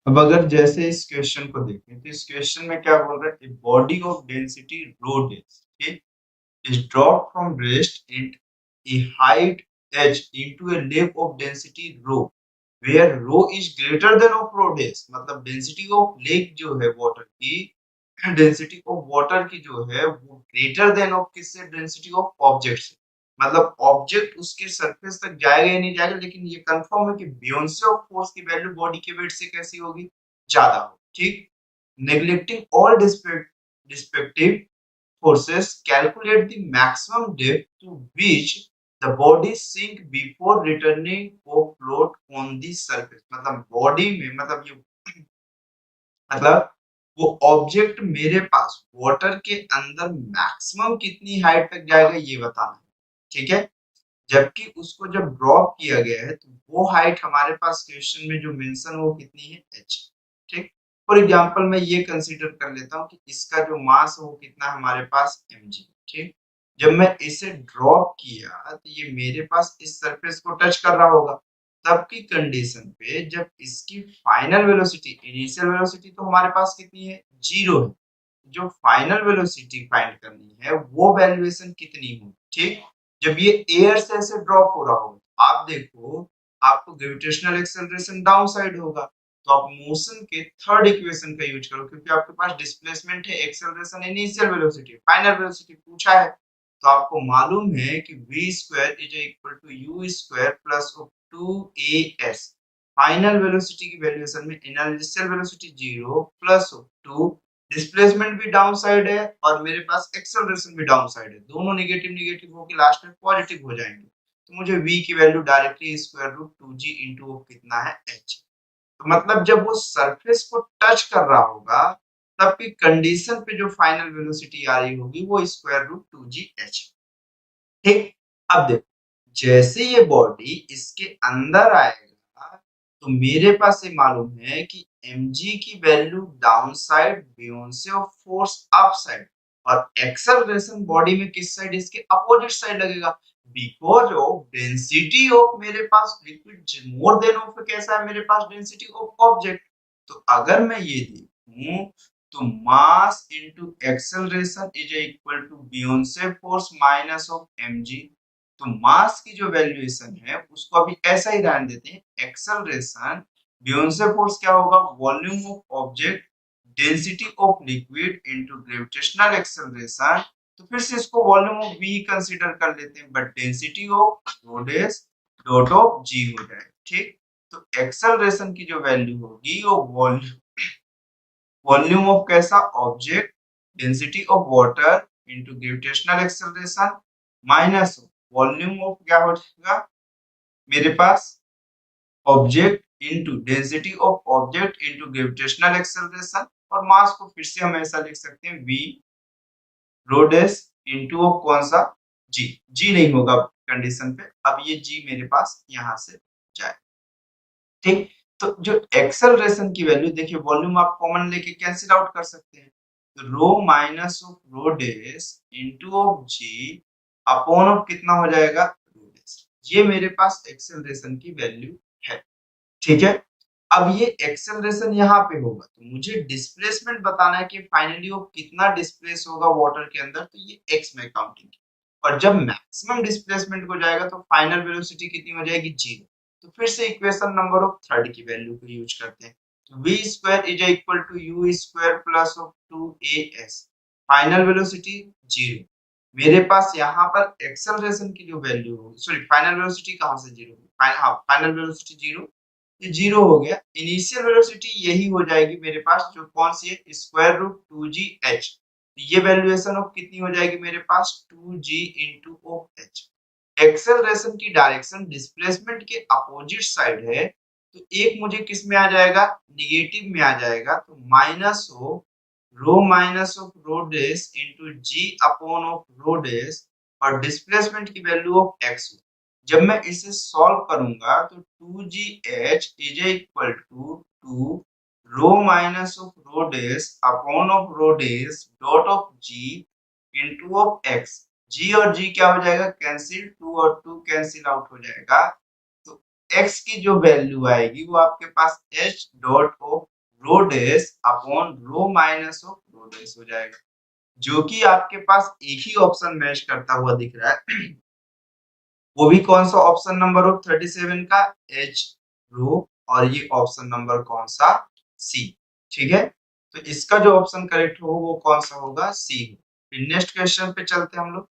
अब अगर जैसे इस क्वेश्चन को देखें तो इस क्वेश्चन में क्या बोल रहा है, body of density rho dense, ठीक, is dropped from rest at a height h into a level of density rho where rho is greater than of rho dash, मतलब डेंसिटी ऑफ लेक जो है water की, density of water की जो है वो greater than of किससे, density of object से, मतलब ऑब्जेक्ट उसके सरफेस तक जाएगा या नहीं जाएगा, लेकिन ये कंफर्म है कि बियोंसे ऑफ फोर्स की वैल्यू बॉडी के वेट से कैसी होगी, ज्यादा होगी, ठीक। Neglecting all dissipative forces calculate the maximum depth to which the body sink before returning or float on the surface, मतलब बॉडी में, मतलब ये मतलब वो ऑब्जेक्ट मेरे पास वाटर के अंदर मैक्सिमम कितनी हाइट तक जाएगा ये बताना है, ठीक है। जबकि उसको जब ड्रॉप किया गया है तो वो हाइट हमारे पास क्वेश्चन में जो मेंशन है वो कितनी है, h, ठीक। फॉर एग्जांपल मैं ये कंसीडर कर लेता हूँ कि इसका जो मास है वो कितना है हमारे पास mg, ठीक। जब मैं इसे ड्रॉप किया तो ये मेरे पास इस सरफेस को टच कर रहा होगा, तब की कंडीशन पे जब इसकी फाइनल वेलोसिटी, इनिशियल वेलोसिटी तो हमारे पास कितनी है, 0 है, जो फाइनल वेलोसिटी फाइंड करनी है वो वैल्यूएशन कितनी हो, ठीक। जब ये एयर से ऐसे ड्रॉप हो रहा हो, आप देखो आपको ग्रेविटेशनल एक्सेलरेशन डाउन साइड होगा, तो आप मोशन के थर्ड इक्वेशन का यूज करो, क्योंकि आपके पास डिस्प्लेसमेंट है, acceleration, initial velocity, final velocity पूछा है, तो आपको मालूम है कि v square is equal to u square plus 2as, final velocity की वैल्यूएशन में इनिशियल वेलोसिटी 0 प्लस 2, डिस्प्लेसमेंट भी डाउन साइड है और मेरे पास एक्सेलरेशन भी डाउन साइड है, दोनों नेगेटिव नेगेटिव होकर लास्ट में पॉजिटिव हो जाएंगे, तो मुझे v की value directly square root 2g into कितना है, h। तो मतलब जब वो सरफेस को टच कर रहा होगा तब की कंडीशन पे जो फाइनल वेलोसिटी आ रही होगी वो स्क्वायर रूट 2gh, ठीक। अब देखो जैसे ये बॉडी इसके अंदर आएगा तो मेरे पास ये मालूम है कि mg की value down side buoyancy of force up side, और एक्सेलरेशन बॉडी में किस साइड, इसके अपोजिट साइड लगेगा, बिकॉज ऑफ डेंसिटी ऑफ मेरे पास लिक्विड मोर देन ऑफ कैसा है मेरे पास, डेंसिटी ऑफ ऑब्जेक्ट। तो अगर मैं ये देखूं तो mass into acceleration is equal to buoyancy force minus of mg, तो मास की जो वैल्यूएशन है उसको अभी ऐसा ही रहने देते हैं, एक्सेलरेशन बियोंसे फोर्स क्या होगा, volume of object density of liquid into gravitational acceleration, तो फिर से इसको वॉल्यूम ऑफ v कंसीडर कर लेते हैं, but density of rho dash dot of g हो जाएगा, ठीक। तो एक्सेलरेशन की जो वैल्यू होगी वो वॉल्यूम ऑफ कैसा, object density of water into gravitational acceleration minus volume of क्या हो जाएगा मेरे पास, object into density of object into gravitational acceleration, और मास को फिर से हम ऐसा लिख सकते हैं v row dash into of कौन सा, g, g नहीं होगा कंडीशन पे, अब ये g मेरे पास यहां से जाए, ठीक। तो जो एक्सेलरेशन की वैल्यू देखिए, वॉल्यूम आप कॉमन लेके कैंसिल आउट कर सकते हैं, तो rho minus of rho dash into of g upon of कितना हो जाएगा, रो डैश, ये मेरे पास एक्सेलरेशन की वैल्यू है, ठीक है। अब ये एक्सेलरेशन यहाँ पे होगा तो मुझे डिस्प्लेसमेंट बताना है कि फाइनली वो कितना डिस्प्लेस होगा वाटर के अंदर, तो ये x में काउंटिंग, और जब मैक्सिमम डिस्प्लेसमेंट को जाएगा तो फाइनल वेलोसिटी कितनी हो जाएगी, 0। तो फिर से इक्वेशन नंबर ऑफ थर्ड की वैल्यू को यूज करते हैं, तो v square is equal to u square plus of 2as, final velocity 0, मेरे पास यहाँ पर एक्सेलरेशन की जो वैल्यू होगी, सॉरी फाइनल वेलोसिटी कहाँ से 0 होगी, फाइनल वेलोसिटी 0, ये 0 हो गया, इनिशियल वेलोसिटी यही हो जाएगी मेरे पास जो कौन सी है, स्क्वायर रूट 2gh, ये वैल्यूएशन ऑफ कितनी हो जाएगी मेरे पास, 2g into of h। Acceleration की डायरेक्शन डिस्प्लेसमेंट के अपोजिट साइड है, तो एक मुझे किस में आ जाएगा, निगेटिव में आ जाएगा, तो minus of rho dash into g upon of rho dash, और डिस्प्लेसमेंट की वैल्यू ऑफ x, जब मैं इसे सॉल्व करूंगा तो 2gh is equal to 2 rho minus of rho dash upon of rho dash dot of g into of x, g और g क्या हो जाएगा, कैंसिल, 2 और 2 कैंसिल आउट हो जाएगा, तो x की जो वैल्यू आएगी वो आपके पास h dot of rho dash upon rho minus of rho dash हो जाएगा, जो कि आपके पास एक ही ऑप्शन मैच करता हुआ दिख रहा है। वो भी कौन सा ऑप्शन नंबर ऑफ 37 का, एच रो, और ये ऑप्शन नंबर कौन सा, सी। ठीक है, तो इसका जो ऑप्शन करेक्ट हो वो कौन सा होगा, सी। फिर नेक्स्ट क्वेश्चन पे चलते हैं हम लोग।